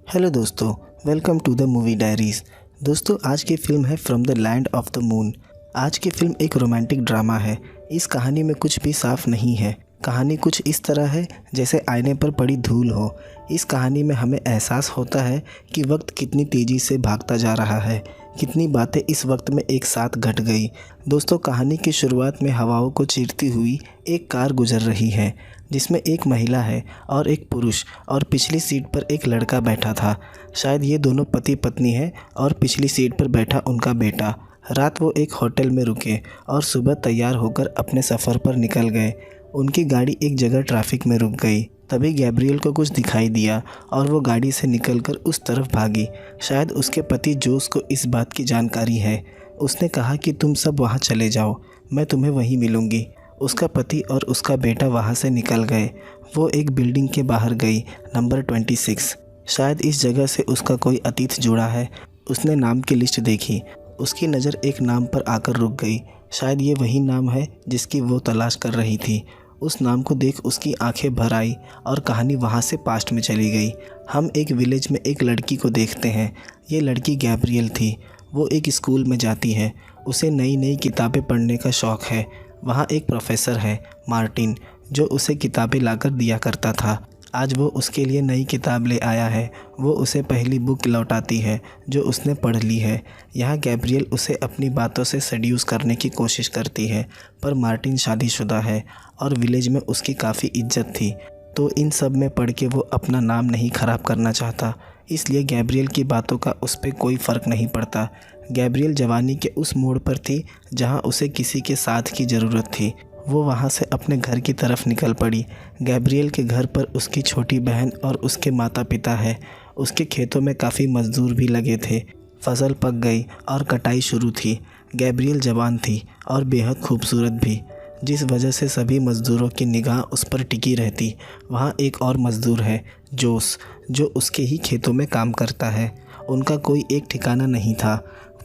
Hello दोस्तों, welcome to the movie diaries. दोस्तों, आज की फ़िल्म है from the land of the moon. आज की फ़िल्म एक रोमांटिक ड्रामा है। इस कहानी में कुछ भी साफ नहीं है। कहानी कुछ इस तरह है जैसे आईने पर पड़ी धूल हो। इस कहानी में हमें एहसास होता है कि वक्त कितनी तेज़ी से भागता जा रहा है, कितनी बातें इस वक्त में एक साथ घट गई। दोस्तों, कहानी की शुरुआत में हवाओं को चीरती हुई एक कार गुजर रही है जिसमें एक महिला है और एक पुरुष, और पिछली सीट पर एक लड़का बैठा था। शायद ये दोनों पति पत्नी हैं और पिछली सीट पर बैठा उनका बेटा। रात वो एक होटल में रुके और सुबह तैयार होकर अपने सफ़र पर निकल गए। उनकी गाड़ी एक जगह ट्रैफिक में रुक गई। तभी गैब्रियल को कुछ दिखाई दिया और वो गाड़ी से निकलकर उस तरफ भागी। शायद उसके पति जोस को इस बात की जानकारी है। उसने कहा कि तुम सब वहाँ चले जाओ, मैं तुम्हें वहीं मिलूँगी। उसका पति और उसका बेटा वहाँ से निकल गए। वो एक बिल्डिंग के बाहर गई, नंबर 26। शायद इस जगह से उसका कोई अतीत जुड़ा है। उसने नाम की लिस्ट देखी। उसकी नज़र एक नाम पर आकर रुक गई। शायद ये वही नाम है जिसकी वो तलाश कर रही थी। उस नाम को देख उसकी आंखें भर आई और कहानी वहाँ से पास्ट में चली गई। हम एक विलेज में एक लड़की को देखते हैं। ये लड़की गैब्रियल थी। वो एक स्कूल में जाती है। उसे नई नई किताबें पढ़ने का शौक़ है। वहाँ एक प्रोफेसर है, मार्टिन, जो उसे किताबें लाकर दिया करता था। आज वो उसके लिए नई किताब ले आया है। वो उसे पहली बुक लौटाती है जो उसने पढ़ ली है। यहाँ गैब्रियल उसे अपनी बातों से सेड्यूस करने की कोशिश करती है, पर मार्टिन शादीशुदा है और विलेज में उसकी काफ़ी इज्जत थी। तो इन सब में पढ़ के वो अपना नाम नहीं ख़राब करना चाहता, इसलिए गैब्रियल की बातों का उस पर कोई फ़र्क नहीं पड़ता। गैब्रियल जवानी के उस मोड़ पर थी जहाँ उसे किसी के साथ की ज़रूरत थी। वो वहाँ से अपने घर की तरफ निकल पड़ी। गैब्रियल के घर पर उसकी छोटी बहन और उसके माता पिता है। उसके खेतों में काफ़ी मज़दूर भी लगे थे। फसल पक गई और कटाई शुरू थी। गैब्रियल जवान थी और बेहद खूबसूरत भी, जिस वजह से सभी मज़दूरों की निगाह उस पर टिकी रहती। वहाँ एक और मज़दूर है, जोस, जो उसके ही खेतों में काम करता है। उनका कोई एक ठिकाना नहीं था।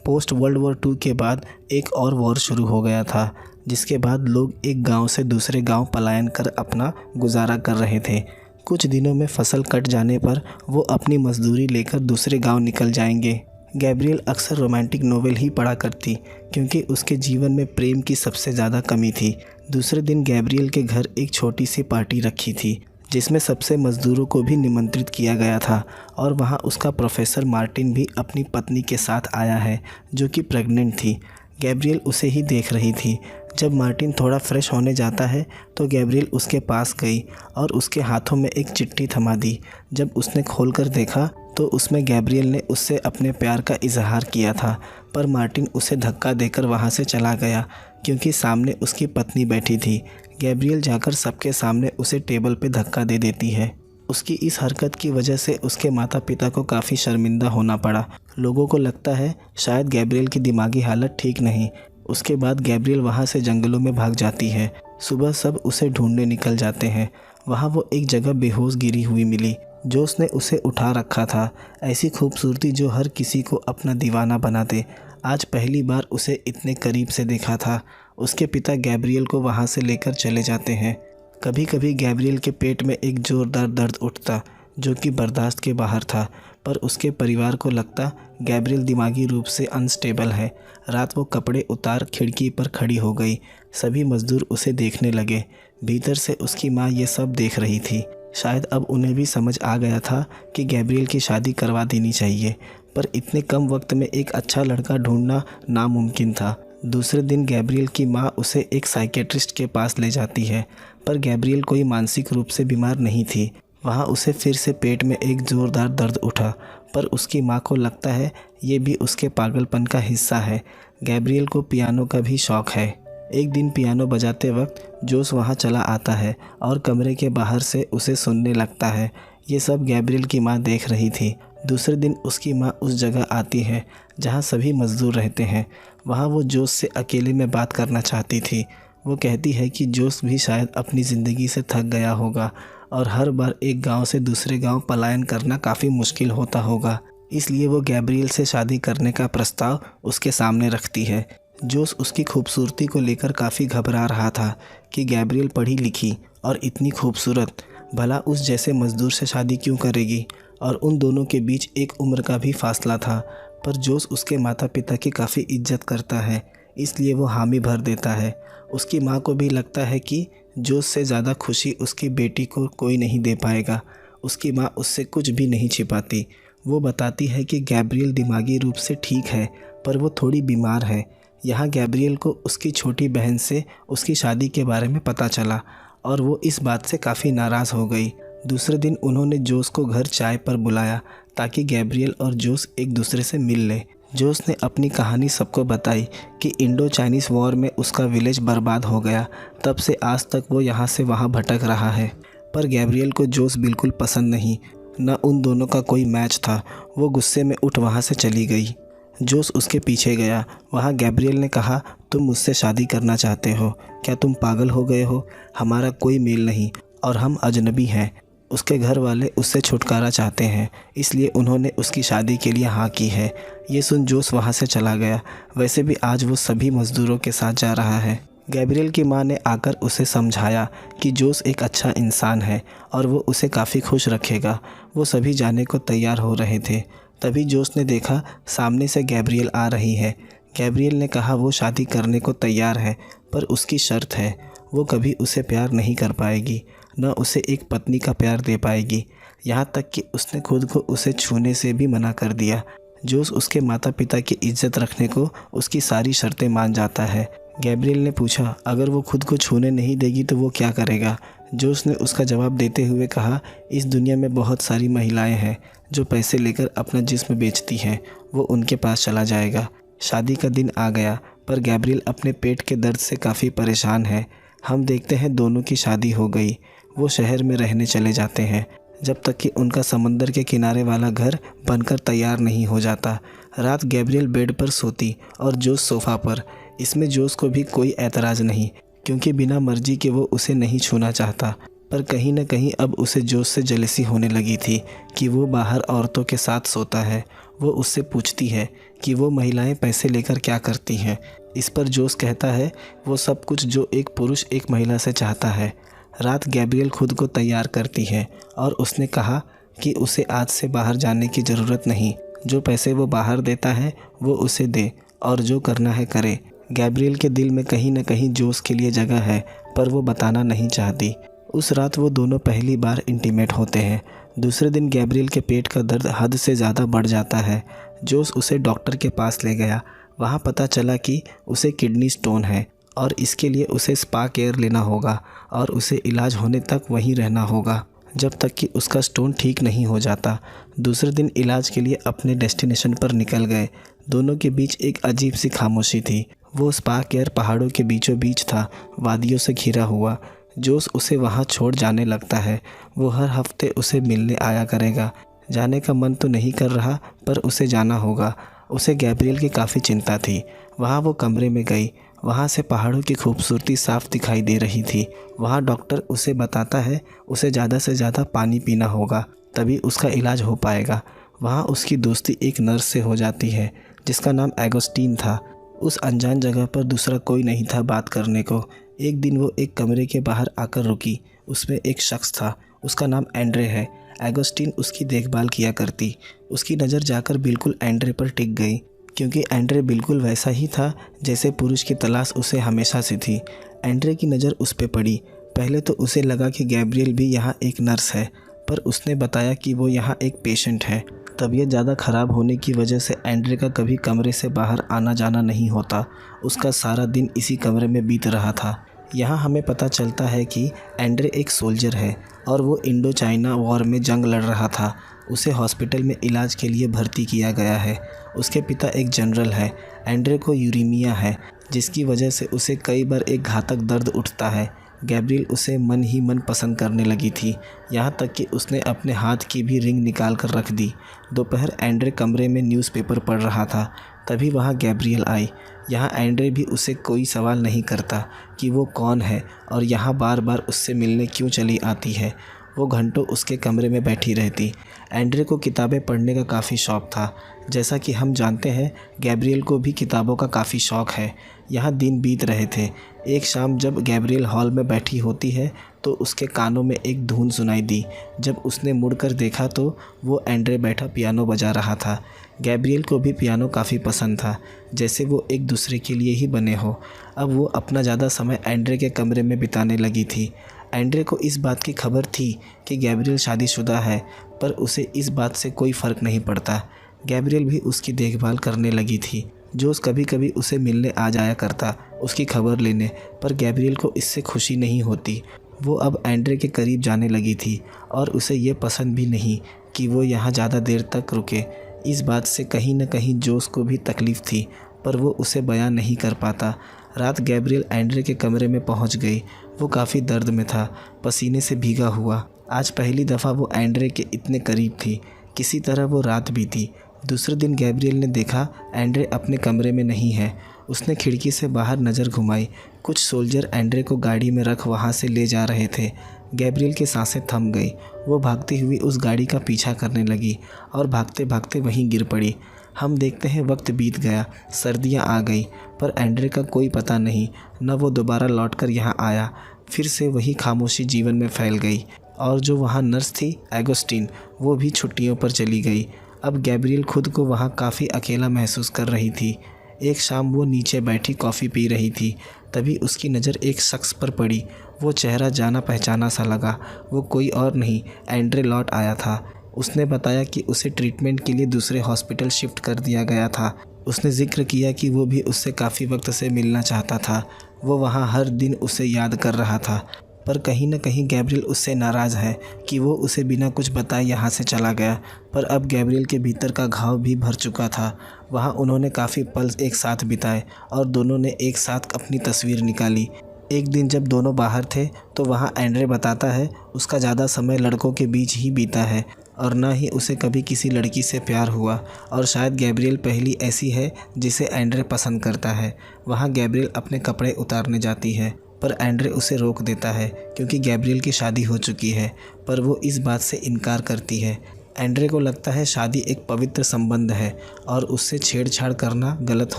पोस्ट वर्ल्ड वॉर 2 के बाद एक और वॉर शुरू हो गया था, जिसके बाद लोग एक गांव से दूसरे गांव पलायन कर अपना गुजारा कर रहे थे। कुछ दिनों में फसल कट जाने पर वो अपनी मजदूरी लेकर दूसरे गांव निकल जाएंगे। गैब्रियल अक्सर रोमांटिक नोवेल ही पढ़ा करती क्योंकि उसके जीवन में प्रेम की सबसे ज़्यादा कमी थी। दूसरे दिन गैब्रियल के घर एक छोटी सी पार्टी रखी थी जिसमें सबसे मज़दूरों को भी निमंत्रित किया गया था, और वहाँ उसका प्रोफेसर मार्टिन भी अपनी पत्नी के साथ आया है जो कि प्रेग्नेंट थी। गैब्रियल उसे ही देख रही थी। जब मार्टिन थोड़ा फ्रेश होने जाता है तो गैब्रियल उसके पास गई और उसके हाथों में एक चिट्ठी थमा दी। जब उसने खोलकर देखा तो उसमें गैब्रियल ने उससे अपने प्यार का इजहार किया था, पर मार्टिन उसे धक्का देकर वहाँ से चला गया क्योंकि सामने उसकी पत्नी बैठी थी। गैब्रियल जाकर सबके सामने उसे टेबल पे धक्का दे देती है। उसकी इस हरकत की वजह से उसके माता पिता को काफ़ी शर्मिंदा होना पड़ा। लोगों को लगता है शायद गैब्रियल की दिमागी हालत ठीक नहीं। उसके बाद गैब्रियल वहाँ से जंगलों में भाग जाती है। सुबह सब उसे ढूंढने निकल जाते हैं। वहाँ वो एक जगह बेहोश गिरी हुई मिली। जो उसने उसे उठा रखा था। ऐसी खूबसूरती जो हर किसी को अपना दीवाना बना दे। आज पहली बार उसे इतने करीब से देखा था। उसके पिता गैब्रियल को वहाँ से लेकर चले जाते हैं। कभी कभी गैब्रियल के पेट में एक ज़ोरदार दर्द उठता जो कि बर्दाश्त के बाहर था, पर उसके परिवार को लगता गैब्रियल दिमागी रूप से अनस्टेबल है। रात वो कपड़े उतार खिड़की पर खड़ी हो गई। सभी मज़दूर उसे देखने लगे। भीतर से उसकी माँ ये सब देख रही थी। शायद अब उन्हें भी समझ आ गया था कि गैब्रियल की शादी करवा देनी चाहिए, पर इतने कम वक्त में एक अच्छा लड़का ढूंढना नामुमकिन था। दूसरे दिन गैब्रियल की माँ उसे एक साइकेट्रिस्ट के पास ले जाती है, पर गैब्रियल कोई मानसिक रूप से बीमार नहीं थी। वहाँ उसे फिर से पेट में एक ज़ोरदार दर्द उठा, पर उसकी माँ को लगता है ये भी उसके पागलपन का हिस्सा है। गैब्रियल को पियानो का भी शौक़ है। एक दिन पियानो बजाते वक्त जोस वहाँ चला आता है और कमरे के बाहर से उसे सुनने लगता है। ये सब गैब्रियल की माँ देख रही थी। दूसरे दिन उसकी माँ उस जगह आती है जहाँ सभी मज़दूर रहते हैं। वहाँ वो जोस से अकेले में बात करना चाहती थी। वो कहती है कि जोस भी शायद अपनी ज़िंदगी से थक गया होगा और हर बार एक गांव से दूसरे गांव पलायन करना काफ़ी मुश्किल होता होगा, इसलिए वो गैब्रियल से शादी करने का प्रस्ताव उसके सामने रखती है। जोस उसकी खूबसूरती को लेकर काफ़ी घबरा रहा था कि गैब्रियल पढ़ी लिखी और इतनी खूबसूरत, भला उस जैसे मज़दूर से शादी क्यों करेगी। और उन दोनों के बीच एक उम्र का भी फासला था। पर जोस उसके माता पिता की काफ़ी इज्जत करता है, इसलिए वो हामी भर देता है। उसकी माँ को भी लगता है कि जोस से ज़्यादा खुशी उसकी बेटी को कोई नहीं दे पाएगा। उसकी माँ उससे कुछ भी नहीं छिपाती। वो बताती है कि गैब्रियल दिमागी रूप से ठीक है, पर वो थोड़ी बीमार है। यहाँ गैब्रियल को उसकी छोटी बहन से उसकी शादी के बारे में पता चला और वो इस बात से काफ़ी नाराज़ हो गई। दूसरे दिन उन्होंने जोस को घर चाय पर बुलाया ताकि गैब्रियल और जोस एक दूसरे से मिल ले। जोस ने अपनी कहानी सबको बताई कि इंडो चाइनीज़ वॉर में उसका विलेज बर्बाद हो गया। तब से आज तक वो यहाँ से वहाँ भटक रहा है। पर गैब्रियल को जोस बिल्कुल पसंद नहीं, न उन दोनों का कोई मैच था। वो गुस्से में उठ वहाँ से चली गई। जोस उसके पीछे गया। वहाँ गैब्रियल ने कहा, तुम मुझसे शादी करना चाहते हो? क्या तुम पागल हो गए हो? हमारा कोई मेल नहीं और हम अजनबी हैं। उसके घर वाले उससे छुटकारा चाहते हैं, इसलिए उन्होंने उसकी शादी के लिए हाँ की है। ये सुन जोस वहाँ से चला गया। वैसे भी आज वो सभी मज़दूरों के साथ जा रहा है। गैब्रियल की माँ ने आकर उसे समझाया कि जोस एक अच्छा इंसान है और वो उसे काफ़ी खुश रखेगा। वो सभी जाने को तैयार हो रहे थे। तभी जोस ने देखा सामने से गैब्रियल आ रही है। गैब्रियल ने कहा वो शादी करने को तैयार है, पर उसकी शर्त है। वो कभी उसे प्यार नहीं कर पाएगी, न उसे एक पत्नी का प्यार दे पाएगी। यहाँ तक कि उसने खुद को उसे छूने से भी मना कर दिया। जोस उसके माता पिता की इज्जत रखने को उसकी सारी शर्तें मान जाता है। गैब्रियल ने पूछा, अगर वो खुद को छूने नहीं देगी तो वो क्या करेगा? जोस ने उसका जवाब देते हुए कहा, इस दुनिया में बहुत सारी महिलाएं हैं जो पैसे लेकर अपना जिस्म बेचती हैं। वो उनके पास चला जाएगा। शादी का दिन आ गया, पर गैब्रियल अपने पेट के दर्द से काफ़ी परेशान है। हम देखते हैं दोनों की शादी हो गई। वो शहर में रहने चले जाते हैं, जब तक कि उनका समंदर के किनारे वाला घर बनकर तैयार नहीं हो जाता। रात गैब्रियल बेड पर सोती और जोस सोफ़ा पर। इसमें जोस को भी कोई ऐतराज़ नहीं, क्योंकि बिना मर्जी के वो उसे नहीं छूना चाहता। पर कहीं न कहीं अब उसे जोस से जेलसी होने लगी थी कि वो बाहर औरतों के साथ सोता है। वो उससे पूछती है कि वो महिलाएं पैसे लेकर क्या करती हैं। इस पर जोस कहता है वो सब कुछ जो एक पुरुष एक महिला से चाहता है। रात गैब्रियल खुद को तैयार करती है और उसने कहा कि उसे आज से बाहर जाने की ज़रूरत नहीं। जो पैसे वो बाहर देता है वो उसे दे और जो करना है करे। गैब्रियल के दिल में कहीं न कहीं जोस के लिए जगह है, पर वो बताना नहीं चाहती। उस रात वो दोनों पहली बार इंटीमेट होते हैं। दूसरे दिन गैब्रियल के पेट का दर्द हद से ज़्यादा बढ़ जाता है। जोस उसे डॉक्टर के पास ले गया। वहाँ पता चला कि उसे किडनी स्टोन है और इसके लिए उसे स्पा केयर लेना होगा और उसे इलाज होने तक वहीं रहना होगा जब तक कि उसका स्टोन ठीक नहीं हो जाता। दूसरे दिन इलाज के लिए अपने डेस्टिनेशन पर निकल गए। दोनों के बीच एक अजीब सी खामोशी थी। वो स्पा केयर पहाड़ों के बीचों बीच था, वादियों से घिरा हुआ। जोस उसे वहाँ छोड़ जाने लगता है। वो हर हफ्ते उसे मिलने आया करेगा। जाने का मन तो नहीं कर रहा, पर उसे जाना होगा। उसे गैब्रियल की काफ़ी चिंता थी। वहाँ वो कमरे में गई। वहाँ से पहाड़ों की खूबसूरती साफ दिखाई दे रही थी। वहाँ डॉक्टर उसे बताता है उसे ज़्यादा से ज़्यादा पानी पीना होगा, तभी उसका इलाज हो पाएगा। वहाँ उसकी दोस्ती एक नर्स से हो जाती है जिसका नाम एगोस्टीन था। उस अनजान जगह पर दूसरा कोई नहीं था बात करने को। एक दिन वो एक कमरे के बाहर आकर रुकी। उसमें एक शख्स था, उसका नाम एंड्रे है। एगोस्टीन उसकी देखभाल किया करती। उसकी नज़र जाकर बिल्कुल एंड्रे पर टिक गई, क्योंकि एंड्रे बिल्कुल वैसा ही था जैसे पुरुष की तलाश उसे हमेशा से थी। एंड्रे की नज़र उस पर पड़ी। पहले तो उसे लगा कि गैब्रियल भी यहाँ एक नर्स है, पर उसने बताया कि वो यहाँ एक पेशेंट है। तबीयत ज़्यादा ख़राब होने की वजह से एंड्रे का कभी कमरे से बाहर आना जाना नहीं होता। उसका सारा दिन इसी कमरे में बीत रहा था। यहाँ हमें पता चलता है कि एंड्रे एक सोल्जर है और वो इंडो चाइना वॉर में जंग लड़ रहा था। उसे हॉस्पिटल में इलाज के लिए भर्ती किया गया है। उसके पिता एक जनरल है। एंड्रे को यूरेमिया है, जिसकी वजह से उसे कई बार एक घातक दर्द उठता है। गैब्रियल उसे मन ही मन पसंद करने लगी थी, यहाँ तक कि उसने अपने हाथ की भी रिंग निकाल कर रख दी। दोपहर एंड्रे कमरे में न्यूज़पेपर पढ़ रहा था, तभी वहाँ गैब्रियल आई। यहाँ एंड्रे भी उसे कोई सवाल नहीं करता कि वो कौन है और यहाँ बार बार उससे मिलने क्यों चली आती है। वो घंटों उसके कमरे में बैठी रहती। एंड्रे को किताबें पढ़ने का काफ़ी शौक़ था। जैसा कि हम जानते हैं, गैब्रियल को भी किताबों का काफ़ी शौक़ है। यहाँ दिन बीत रहे थे। एक शाम जब गैब्रियल हॉल में बैठी होती है तो उसके कानों में एक धुन सुनाई दी। जब उसने मुड़कर देखा तो वो एंड्रे बैठा पियानो बजा रहा था। गैब्रियल को भी पियानो काफ़ी पसंद था, जैसे वो एक दूसरे के लिए ही बने हो। अब वो अपना ज़्यादा समय एंड्रे के कमरे में बिताने लगी थी। एंड्रे को इस बात की खबर थी कि गैब्रियल शादीशुदा है, पर उसे इस बात से कोई फ़र्क नहीं पड़ता। गैब्रियल भी उसकी देखभाल करने लगी थी। जोस कभी कभी उसे मिलने आ जाया करता, उसकी खबर लेने, पर गैब्रियल को इससे खुशी नहीं होती। वो अब एंड्रे के करीब जाने लगी थी और उसे ये पसंद भी नहीं कि वो यहाँ ज़्यादा देर तक रुके। इस बात से कहीं न कहीं जोस को भी तकलीफ़ थी, पर वो उसे बयां नहीं कर पाता। रात गैब्रियल एंड्रे के कमरे में पहुँच गई। वो काफ़ी दर्द में था, पसीने से भीगा हुआ। आज पहली दफ़ा वो एंड्रे के इतने करीब थी। किसी तरह वो रात बीती। दूसरे दिन गैब्रियल ने देखा एंड्रे अपने कमरे में नहीं है। उसने खिड़की से बाहर नज़र घुमाई। कुछ सोल्जर एंड्रे को गाड़ी में रख वहाँ से ले जा रहे थे। गैब्रियल की सांसें थम गई। वो भागती हुई उस गाड़ी का पीछा करने लगी और भागते भागते वहीं गिर पड़ी। हम देखते हैं वक्त बीत गया, सर्दियाँ आ गई, पर एंड्रे का कोई पता नहीं। न वो दोबारा लौटकर यहाँ आया। फिर से वही खामोशी जीवन में फैल गई। और जो वहाँ नर्स थी एगोस्टीन, वो भी छुट्टियों पर चली गई। अब गैब्रियल खुद को वहाँ काफ़ी अकेला महसूस कर रही थी। एक शाम वो नीचे बैठी कॉफ़ी पी रही थी। तभी उसकी नज़र एक शख्स पर पड़ी। वो चेहरा जाना पहचाना सा लगा। वो कोई और नहीं, एंड्रे लौट आया था। उसने बताया कि उसे ट्रीटमेंट के लिए दूसरे हॉस्पिटल शिफ्ट कर दिया गया था। उसने जिक्र किया कि वो भी उससे काफ़ी वक्त से मिलना चाहता था। वो वहाँ हर दिन उसे याद कर रहा था, पर कहीं न कहीं गैब्रियल उससे नाराज़ है कि वो उसे बिना कुछ बताए यहाँ से चला गया। पर अब गैब्रियल के भीतर का घाव भी भर चुका था। वहाँ उन्होंने काफ़ी पल एक साथ बिताए और दोनों ने एक साथ अपनी तस्वीर निकाली। एक दिन जब दोनों बाहर थे तो वहाँ एंड्रे बताता है उसका ज़्यादा समय लड़कों के बीच ही बीता है और ना ही उसे कभी किसी लड़की से प्यार हुआ, और शायद गैब्रियल पहली ऐसी है जिसे एंड्रे पसंद करता है। वहाँ गैब्रियल अपने कपड़े उतारने जाती है, पर एंड्रे उसे रोक देता है क्योंकि गैब्रियल की शादी हो चुकी है, पर वो इस बात से इनकार करती है। एंड्रे को लगता है शादी एक पवित्र संबंध है और उससे छेड़छाड़ करना गलत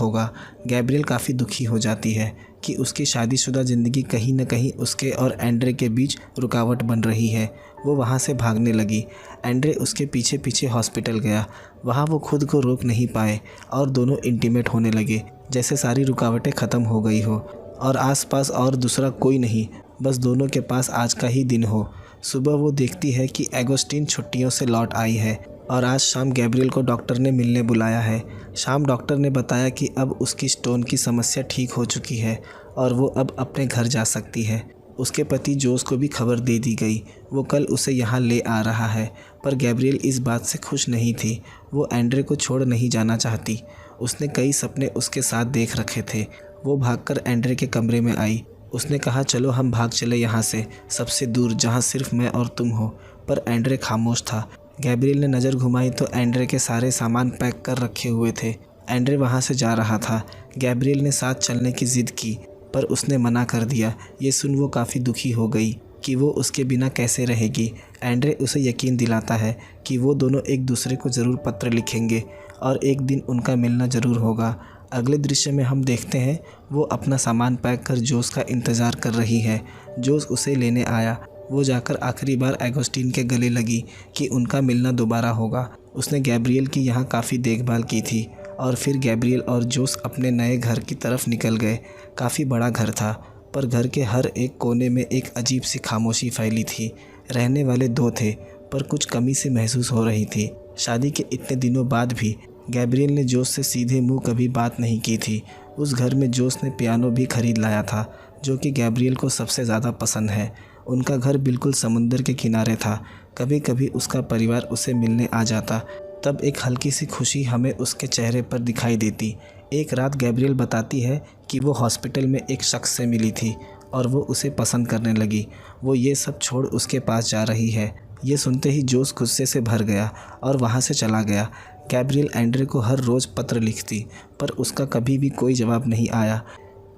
होगा। गैब्रियल काफ़ी दुखी हो जाती है कि उसकी शादीशुदा ज़िंदगी कहीं न कहीं उसके और एंड्रे के बीच रुकावट बन रही है। वो वहाँ से भागने लगी। एंड्रे उसके पीछे पीछे हॉस्पिटल गया। वहाँ वो खुद को रोक नहीं पाए और दोनों इंटीमेट होने लगे, जैसे सारी रुकावटें ख़त्म हो गई हो और आसपास और दूसरा कोई नहीं, बस दोनों के पास आज का ही दिन हो। सुबह वो देखती है कि एगोस्टीन छुट्टियों से लौट आई है और आज शाम गैब्रियल को डॉक्टर ने मिलने बुलाया है। शाम डॉक्टर ने बताया कि अब उसकी स्टोन की समस्या ठीक हो चुकी है और वो अब अपने घर जा सकती है। उसके पति जोस को भी खबर दे दी गई। वो कल उसे यहाँ ले आ रहा है, पर गैब्रियल इस बात से खुश नहीं थी। वो एंड्रे को छोड़ नहीं जाना चाहती। उसने कई सपने उसके साथ देख रखे थे। वो भागकर एंड्रे के कमरे में आई। उसने कहा, चलो हम भाग चले यहाँ से, सबसे दूर, जहाँ सिर्फ मैं और तुम हो। पर एंड्रे खामोश था। गैब्रियल ने नज़र घुमाई तो एंड्रे के सारे सामान पैक कर रखे हुए थे। एंड्रे वहाँ से जा रहा था। गैब्रियल ने साथ चलने की ज़िद की, पर उसने मना कर दिया। ये सुन वो काफ़ी दुखी हो गई कि वो उसके बिना कैसे रहेगी। एंड्रे उसे यकीन दिलाता है कि वो दोनों एक दूसरे को ज़रूर पत्र लिखेंगे और एक दिन उनका मिलना ज़रूर होगा। अगले दृश्य में हम देखते हैं वो अपना सामान पैक कर जोस का इंतज़ार कर रही है। जोस उसे लेने आया। वो जाकर आखिरी बार एगोस्टीन के गले लगी कि उनका मिलना दोबारा होगा। उसने गैब्रियल की यहाँ काफ़ी देखभाल की थी और फिर गैब्रियल और जोस अपने नए घर की तरफ निकल गए। काफ़ी बड़ा घर था, पर घर के हर एक कोने में एक अजीब सी खामोशी फैली थी। रहने वाले दो थे, पर कुछ कमी सी महसूस हो रही थी। शादी के इतने दिनों बाद भी गैब्रियल ने जोस से सीधे मुंह कभी बात नहीं की थी। उस घर में जोस ने पियानो भी खरीद लाया था, जो कि गैब्रियल को सबसे ज़्यादा पसंद है। उनका घर बिल्कुल समुंदर के किनारे था। कभी कभी उसका परिवार उसे मिलने आ जाता, तब एक हल्की सी खुशी हमें उसके चेहरे पर दिखाई देती। एक रात गैब्रियल बताती है कि वो हॉस्पिटल में एक शख्स से मिली थी और वो उसे पसंद करने लगी। वो ये सब छोड़ उसके पास जा रही है। ये सुनते ही जोस गुस्से से भर गया और वहाँ से चला गया। गैब्रियल एंड्रे को हर रोज़ पत्र लिखती, पर उसका कभी भी कोई जवाब नहीं आया।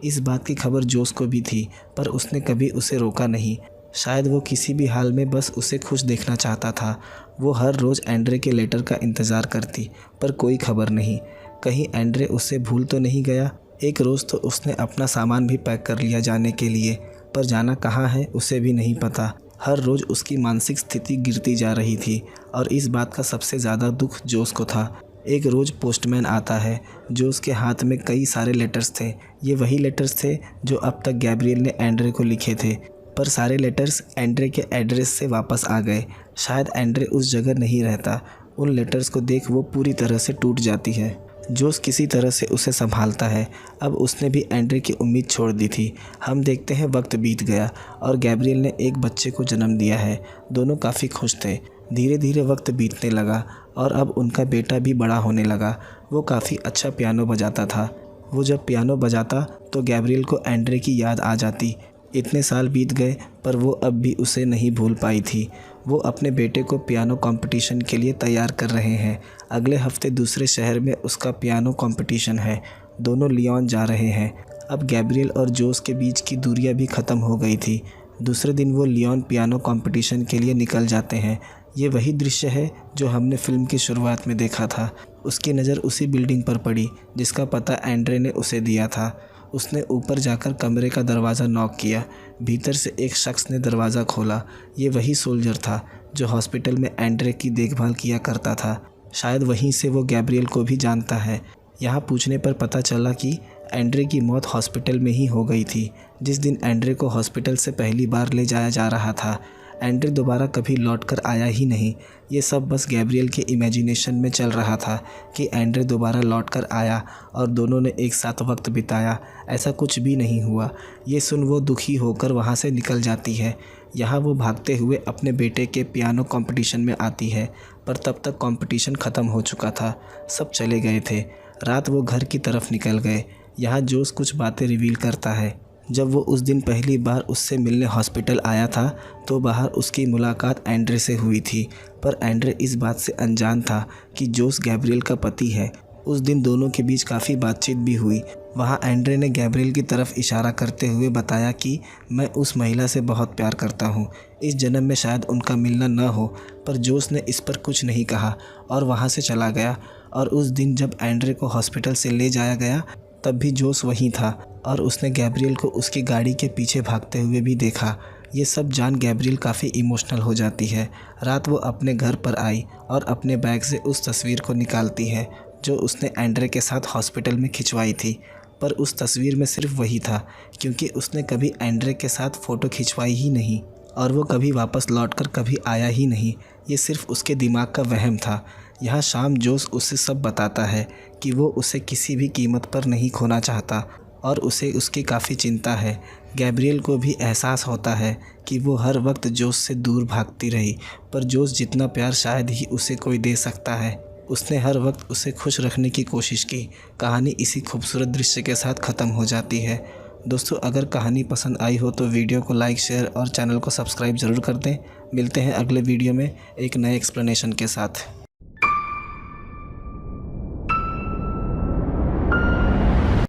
इस बात की खबर जोस को भी थी, पर उसने कभी उसे रोका नहीं। शायद वो किसी भी हाल में बस उसे खुश देखना चाहता था। वो हर रोज़ एंड्रे के लेटर का इंतज़ार करती, पर कोई खबर नहीं। कहीं एंड्रे उससे भूल तो नहीं गया। एक रोज़ तो उसने अपना सामान भी पैक कर लिया जाने के लिए, पर जाना कहाँ है उसे भी नहीं पता। हर रोज़ उसकी मानसिक स्थिति गिरती जा रही थी और इस बात का सबसे ज़्यादा दुख जोस को था। एक रोज़ पोस्टमैन आता है। जोस के हाथ में कई सारे लेटर्स थे। ये वही लेटर्स थे जो अब तक गैब्रियल ने एंड्रे को लिखे थे, पर सारे लेटर्स एंड्रे के एड्रेस से वापस आ गए। शायद एंड्रे उस जगह नहीं रहता। उन लेटर्स को देख वो पूरी तरह से टूट जाती है। जोस किसी तरह से उसे संभालता है। अब उसने भी एंड्रे की उम्मीद छोड़ दी थी। हम देखते हैं वक्त बीत गया और गैब्रियल ने एक बच्चे को जन्म दिया है। दोनों काफ़ी खुश थे। धीरे धीरे वक्त बीतने लगा और अब उनका बेटा भी बड़ा होने लगा। वो काफ़ी अच्छा पियानो बजाता था। वो जब पियानो बजाता तो गैब्रियल को एंड्रे की याद आ जाती। इतने साल बीत गए पर वो अब भी उसे नहीं भूल पाई थी। वो अपने बेटे को पियानो कंपटीशन के लिए तैयार कर रहे हैं। अगले हफ्ते दूसरे शहर में उसका पियानो कंपटीशन है। दोनों लियोन जा रहे हैं। अब गैब्रियल और जोस के बीच की दूरियां भी ख़त्म हो गई थी। दूसरे दिन वो लियोन पियानो कंपटीशन के लिए निकल जाते हैं। ये वही दृश्य है जो हमने फिल्म की शुरुआत में देखा था। उसकी नज़र उसी बिल्डिंग पर पड़ी जिसका पता एंड्रे ने उसे दिया था। उसने ऊपर जाकर कमरे का दरवाज़ा नॉक किया। भीतर से एक शख्स ने दरवाज़ा खोला। ये वही सोल्जर था जो हॉस्पिटल में एंड्रे की देखभाल किया करता था। शायद वहीं से वो गैब्रियल को भी जानता है। यहाँ पूछने पर पता चला कि एंड्रे की मौत हॉस्पिटल में ही हो गई थी जिस दिन एंड्रे को हॉस्पिटल से पहली बार ले जाया जा रहा था। एंड्रे दोबारा कभी लौट कर आया ही नहीं। ये सब बस गैब्रियल के इमेजिनेशन में चल रहा था कि एंड्रे दोबारा लौट कर आया और दोनों ने एक साथ वक्त बिताया। ऐसा कुछ भी नहीं हुआ। ये सुन वो दुखी होकर वहाँ से निकल जाती है। यहाँ वो भागते हुए अपने बेटे के पियानो कंपटीशन में आती है, पर तब तक कंपटीशन ख़त्म हो चुका था। सब चले गए थे। रात वो घर की तरफ निकल गए। यहाँ जोस कुछ बातें रिवील करता है। जब वो उस दिन पहली बार उससे मिलने हॉस्पिटल आया था तो बाहर उसकी मुलाकात एंड्रे से हुई थी, पर एंड्रे इस बात से अनजान था कि जोस गैब्रियल का पति है। उस दिन दोनों के बीच काफ़ी बातचीत भी हुई। वहाँ एंड्रे ने गैब्रियल की तरफ इशारा करते हुए बताया कि मैं उस महिला से बहुत प्यार करता हूँ। इस जन्म में शायद उनका मिलना न हो, पर जोस ने इस पर कुछ नहीं कहा और वहाँ से चला गया। और उस दिन जब एंड्रे को हॉस्पिटल से ले जाया गया तब भी जोस वहीं था और उसने गैब्रियल को उसकी गाड़ी के पीछे भागते हुए भी देखा। ये सब जान गैब्रियल काफ़ी इमोशनल हो जाती है। रात वो अपने घर पर आई और अपने बैग से उस तस्वीर को निकालती है जो उसने एंड्रे के साथ हॉस्पिटल में खिंचवाई थी। पर उस तस्वीर में सिर्फ वही था, क्योंकि उसने कभी एंड्रे के साथ फ़ोटो खिंचवाई ही नहीं और वो कभी वापस लौटकर कभी आया ही नहीं। ये सिर्फ उसके दिमाग का वहम था। यहाँ शाम जोस उसे सब बताता है कि वो उसे किसी भी कीमत पर नहीं खोना चाहता और उसे उसकी काफ़ी चिंता है। गैब्रियल को भी एहसास होता है कि वो हर वक्त जोस से दूर भागती रही, पर जोस जितना प्यार शायद ही उसे कोई दे सकता है। उसने हर वक्त उसे खुश रखने की कोशिश की। कहानी इसी खूबसूरत दृश्य के साथ ख़त्म हो जाती है। दोस्तों, अगर कहानी पसंद आई हो तो वीडियो को लाइक, शेयर और चैनल को सब्सक्राइब ज़रूर कर दें। मिलते हैं अगले वीडियो में एक नए एक्सप्लेनेशन के साथ।